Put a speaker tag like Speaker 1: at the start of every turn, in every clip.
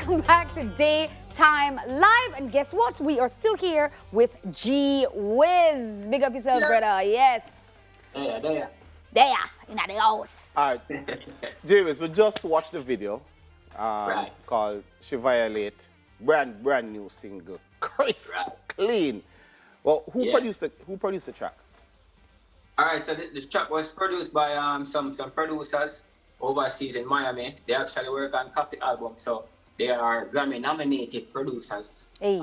Speaker 1: Welcome back to Daytime Live. And guess what? We are still here with Whizz. Big up yourself, brother. Yes.
Speaker 2: There.
Speaker 1: There, in the house.
Speaker 3: All right, James, we just watched the video
Speaker 2: Right.
Speaker 3: called She Violate, brand new single, crisp, clean. Well, who
Speaker 2: Yeah.
Speaker 3: produced the track?
Speaker 2: All right, so the track was produced by some producers overseas in Miami. They actually work on Coffee album, so they are Grammy-nominated producers.
Speaker 1: Hey.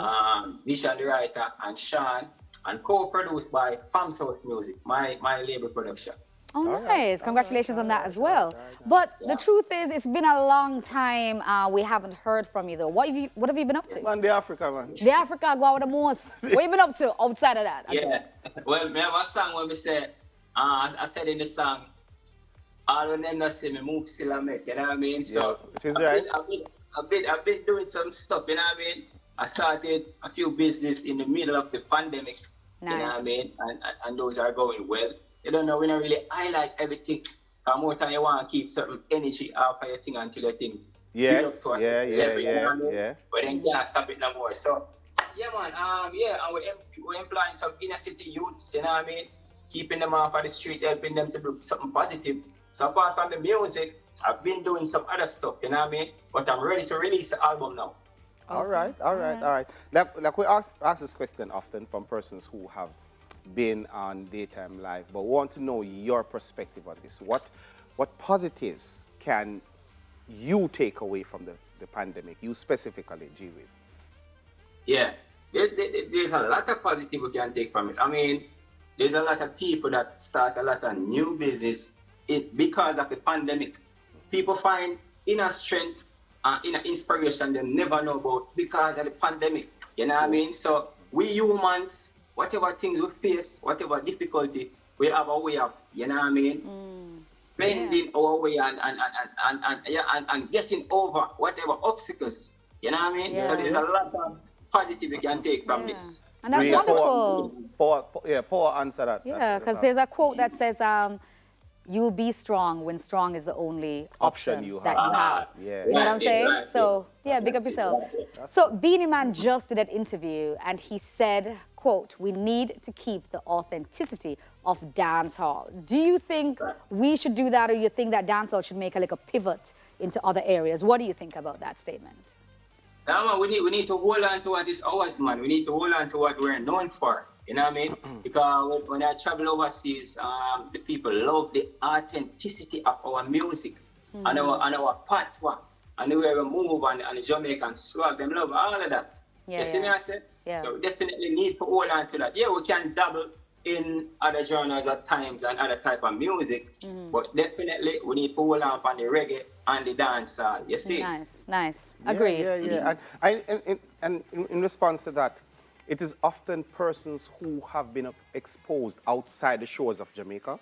Speaker 2: Visual writer and Sean, and co-produced by Fam's House Music, my label production.
Speaker 1: Oh,
Speaker 3: All
Speaker 1: nice.
Speaker 3: right,
Speaker 1: Congratulations on that as
Speaker 3: all
Speaker 1: well.
Speaker 3: right.
Speaker 1: But
Speaker 2: Yeah.
Speaker 1: the truth is, it's been a long time. We haven't heard from you, though. What have you been up to?
Speaker 3: Man, the Africa, man.
Speaker 1: The Africa go out with the most. What have you been up to outside of that?
Speaker 2: Yeah. Well, me have a song where me say, I said in the song, all of them that see me move still I make, you know what I mean? So
Speaker 3: Yeah, it is right.
Speaker 2: I've been doing some stuff, you know what I mean? I started a few business in the middle of the pandemic, you know what I
Speaker 1: Nice.
Speaker 2: mean? And those are going well. You don't know, we don't really highlight everything. Because more time you want to keep certain energy out of your thing until your thing build up
Speaker 3: Yes,
Speaker 2: to a certain level, you know what I mean?
Speaker 3: yeah.
Speaker 2: But then you can't stop it no more. So, yeah, man, and we're employing some inner city youths, you know what I mean? Keeping them off of the street, helping them to do something positive. So apart from the music, I've been doing some other stuff, you know what I mean? But I'm ready to release the album now.
Speaker 3: All right. Like we ask this question often from persons who have been on Daytime Live, but want to know your perspective on this. What positives can you take away from the pandemic, you specifically, G-Wiz?
Speaker 2: Yeah, there's a lot of positive we can take from it. I mean, there's a lot of people that start a lot of new business because of the pandemic. People find inner strength and inner inspiration they never know about because of the pandemic. You know what I mean? So we humans, whatever things we face, whatever difficulty, we have a way of, you know what I mean? Bending our way and getting over whatever obstacles. You know what I mean? So there's a lot of positive we can take from this.
Speaker 1: And that's
Speaker 3: Really,
Speaker 1: wonderful.
Speaker 3: Paul answer that.
Speaker 1: Yeah, because there's a quote that says, "You'll be strong when strong is the only option
Speaker 3: you
Speaker 1: that
Speaker 3: have."
Speaker 1: you have."
Speaker 3: Yeah.
Speaker 1: You know what I'm
Speaker 2: Right,
Speaker 1: saying?
Speaker 2: right,
Speaker 1: So,
Speaker 2: yeah.
Speaker 1: yeah, big up yourself. So, Beanie Man just did an interview and he said, quote, "We need to keep the authenticity of dancehall." Do you think we should do that, or you think that dancehall should make a pivot into other areas? What do you think about that statement?
Speaker 2: Now, man, we need to hold on to what is ours, man. We need to hold on to what we're known for. You know what I mean? Because when I travel overseas, the people love the authenticity of our music and our patois and the way we move and the Jamaican swag. Them love all of that. You see me, I say?
Speaker 1: Yeah.
Speaker 2: So we definitely need to hold on to that. Yeah, we can dabble in other genres at times and other type of music, but definitely we need to hold on the reggae and the dancehall. You see?
Speaker 1: Nice. Agreed.
Speaker 3: Yeah. And in response to that, it is often persons who have been exposed outside the shores of Jamaica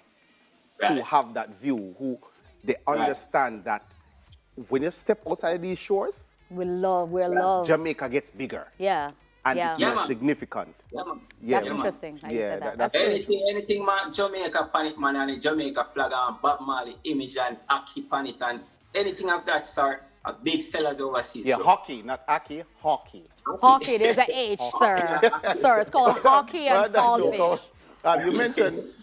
Speaker 3: who
Speaker 2: Right.
Speaker 3: have that view, who they understand that when you step outside these shores,
Speaker 1: We're loved.
Speaker 3: Jamaica gets bigger
Speaker 1: Yeah.
Speaker 3: and
Speaker 1: yeah.
Speaker 3: it's
Speaker 2: Yeah,
Speaker 3: more
Speaker 2: man.
Speaker 3: significant.
Speaker 2: Yeah, man.
Speaker 3: Yeah,
Speaker 1: That's
Speaker 3: man.
Speaker 1: interesting how you
Speaker 3: Yeah,
Speaker 1: said that.
Speaker 3: that's
Speaker 1: That's
Speaker 3: very
Speaker 1: true.
Speaker 2: Anything man, Jamaica panic man and the Jamaica flag and Bob Marley image and Aki panic and anything of that sort are big sellers overseas.
Speaker 3: Yeah,
Speaker 2: bro.
Speaker 3: hockey, not Aki, hockey.
Speaker 1: Hockey, there's an H, sir. Sir, it's called hockey and saltfish.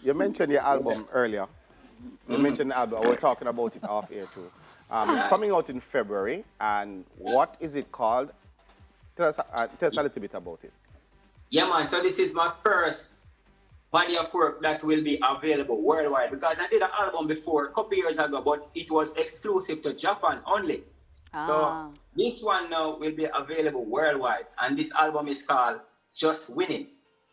Speaker 3: You mentioned your album earlier. You mentioned the album. We're talking about it off air too. It's coming out in February. And what is it called? Tell us a little bit about it.
Speaker 2: Yeah, man. So this is my first body of work that will be available worldwide because I did an album before a couple years ago, but it was exclusive to Japan only. So this one now will be available worldwide, and this album is called Just Winning.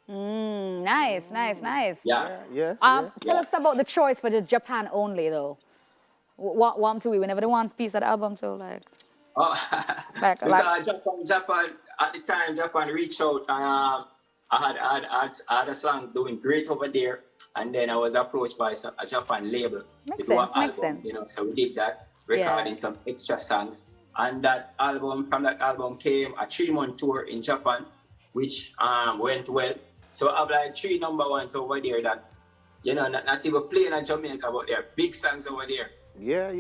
Speaker 1: Nice.
Speaker 2: Yeah.
Speaker 1: Tell us about the choice for the Japan only, though. What to we? Whenever they want piece of the album, too, like.
Speaker 2: Oh,
Speaker 1: Like-
Speaker 2: because Japan at the time Japan reached out and I had a song doing great over there, and then I was approached by a Japan label
Speaker 1: Makes
Speaker 2: to do an
Speaker 1: sense, makes
Speaker 2: album.
Speaker 1: sense.
Speaker 2: You know, so we did that, recording some extra songs, and from that album came a 3-month tour in Japan, which went well. So I have like 3 number ones over there that, you know, not even playing in Jamaica, but they're big songs over there.
Speaker 3: Yeah.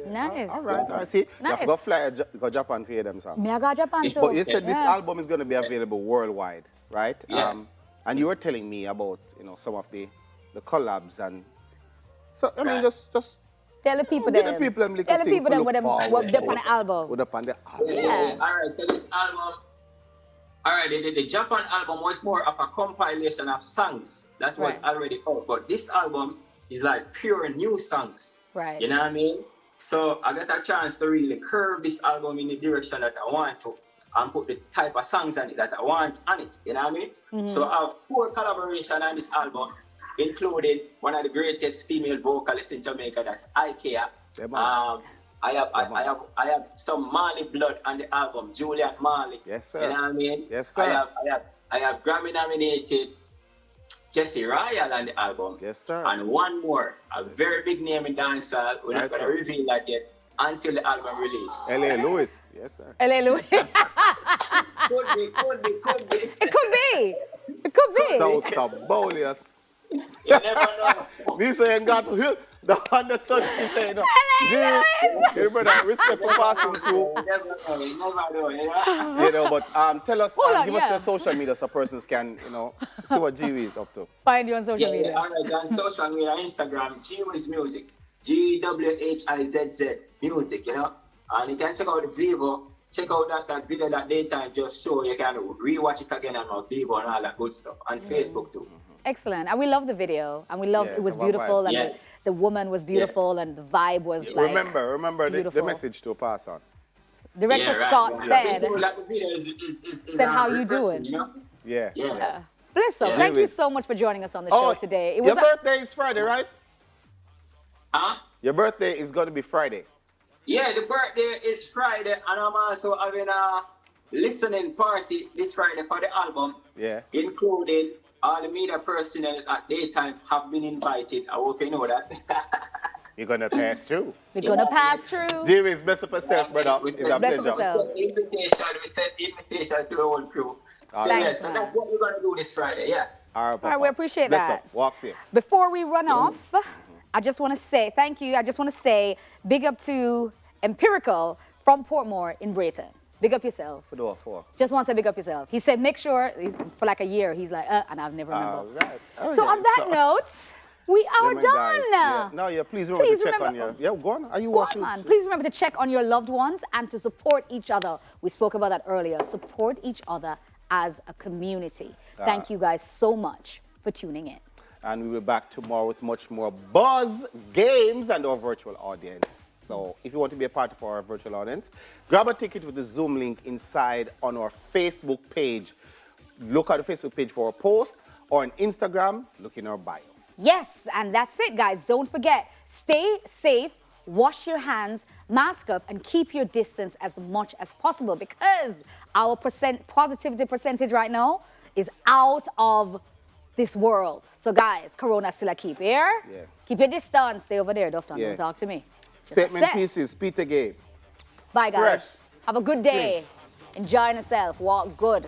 Speaker 1: Nice.
Speaker 3: All right. See, you have to go fly go Japan for them songs.
Speaker 1: Me I go Japan too.
Speaker 3: But you said this
Speaker 1: Yeah.
Speaker 3: album is going to be available worldwide, right?
Speaker 2: Yeah.
Speaker 3: And you were telling me about, some of the collabs and so I mean
Speaker 2: Right.
Speaker 3: just
Speaker 1: Tell the people
Speaker 3: give
Speaker 1: them.
Speaker 3: the people them little
Speaker 1: Tell the
Speaker 3: thing
Speaker 1: people
Speaker 3: to
Speaker 1: them
Speaker 3: look
Speaker 1: what them
Speaker 3: forward
Speaker 1: what up on
Speaker 3: to.
Speaker 1: the album.
Speaker 3: What up on the album.
Speaker 1: Yeah.
Speaker 2: All right, so this album, all right, the Japan album was more of a compilation of songs that was
Speaker 1: Right.
Speaker 2: already out, but this album is like pure new songs.
Speaker 1: Right.
Speaker 2: You know what I mean? So I got a chance to really curve this album in the direction that I want to and put the type of songs on it that I want on it. You know what I mean?
Speaker 1: Mm-hmm.
Speaker 2: So I have 4 collaborations on this album, including one of the greatest female vocalists in Jamaica, that's Ikea.
Speaker 3: Yeah, man.
Speaker 2: I have some Marley blood on the album, Julian Marley.
Speaker 3: Yes, sir.
Speaker 2: You know what I mean?
Speaker 3: Yes, sir.
Speaker 2: I have Grammy nominated Jesse Royal on the album.
Speaker 3: Yes, sir.
Speaker 2: And one more, a very big name in dancehall. We're not
Speaker 3: Yes,
Speaker 2: going to
Speaker 3: sir.
Speaker 2: reveal that yet until the album release.
Speaker 3: L.A. Lewis. Yes, sir.
Speaker 1: L.A. Louis.
Speaker 2: Could be.
Speaker 1: It could be. It could be.
Speaker 3: So symbolious.
Speaker 2: You never know.
Speaker 3: This ain't got to hit the under touch. This ain't no. Hey, brother, respect for passing through.
Speaker 2: You never know. You know?
Speaker 3: But tell us,
Speaker 1: Hold on,
Speaker 3: give us
Speaker 1: yeah.
Speaker 3: your social media so persons can, see what GW is up to.
Speaker 1: Find you on social
Speaker 2: Yeah,
Speaker 1: media.
Speaker 2: all right, on social media, Instagram, Whizz Music, GWHIZZ Music, And you can check out the Vivo, check out that video that daytime just show. You can rewatch it again on my Vivo and all that good stuff. And Facebook too.
Speaker 1: Excellent. And we love the video. And we loved
Speaker 3: Yeah,
Speaker 1: it was
Speaker 3: the vibe.
Speaker 1: beautiful. And
Speaker 2: Yeah.
Speaker 1: the woman was beautiful. And the vibe was like.
Speaker 3: Remember the
Speaker 1: beautiful.
Speaker 3: message to pass on.
Speaker 1: Director
Speaker 2: Yeah, right.
Speaker 1: Scott
Speaker 2: Yeah.
Speaker 1: said,
Speaker 2: People like the video is
Speaker 1: said how you
Speaker 2: refreshing,
Speaker 1: doing.
Speaker 3: Yeah.
Speaker 2: Yeah.
Speaker 1: Bless up.
Speaker 2: Yeah.
Speaker 1: Thank you
Speaker 3: David.
Speaker 1: so much for joining us on the show today. It
Speaker 3: your
Speaker 1: was
Speaker 3: birthday is Friday, right?
Speaker 2: Huh?
Speaker 3: Your birthday is going to be Friday.
Speaker 2: Yeah, the birthday is Friday, and I'm also having a listening party this Friday for the album,
Speaker 3: Yeah.
Speaker 2: including all the media personnel at daytime have been invited. I hope you know that.
Speaker 3: You're going to pass through.
Speaker 1: we're gonna pass through.
Speaker 3: Dearies, best of yourself, brother.
Speaker 2: We
Speaker 3: It's a
Speaker 1: Bless
Speaker 3: pleasure.
Speaker 1: yourself.
Speaker 2: We sent invitation to the whole crew. So,
Speaker 1: Thanks,
Speaker 2: yeah, so
Speaker 1: man.
Speaker 2: that's what we're going to do this Friday, yeah.
Speaker 3: All right,
Speaker 1: All right, we appreciate
Speaker 3: Bless
Speaker 1: that.
Speaker 3: up. Walk safe.
Speaker 1: Before we run off, I just want to say thank you. I just want to say big up to Empirical from Portmore in Brayton. Big up yourself.
Speaker 3: For the four.
Speaker 1: Just want to say big up yourself. He said make sure, for like a year, he's like, and I've never
Speaker 3: All
Speaker 1: remembered.
Speaker 3: right. Oh,
Speaker 1: So
Speaker 3: yeah.
Speaker 1: on that note, we are
Speaker 3: my
Speaker 1: done.
Speaker 3: guys, yeah. No, yeah, please remember
Speaker 1: Please
Speaker 3: to check
Speaker 1: remember-
Speaker 3: on your... Yeah, go on. Are you
Speaker 1: Go
Speaker 3: watching?
Speaker 1: on, man. Please remember to check on your loved ones and to support each other. We spoke about that earlier. Support each other as a community. Thank you guys so much for tuning in.
Speaker 3: And we'll be back tomorrow with much more buzz, games, and our virtual audience. So if you want to be a part of our virtual audience, grab a ticket with the Zoom link inside on our Facebook page. Look at the Facebook page for a post, or on Instagram, look in our bio.
Speaker 1: Yes, and that's it, guys. Don't forget, stay safe, wash your hands, mask up, and keep your distance as much as possible because our positivity percentage right now is out of this world. So, guys, Corona still a keep here.
Speaker 3: Yeah.
Speaker 1: Keep your distance. Stay over there, Dufton.
Speaker 3: Yeah.
Speaker 1: Don't talk to me. Just
Speaker 3: Statement
Speaker 1: accept.
Speaker 3: pieces, Peter Gabe.
Speaker 1: Bye, guys.
Speaker 3: Fresh.
Speaker 1: Have a good day. Enjoy yourself. Walk good.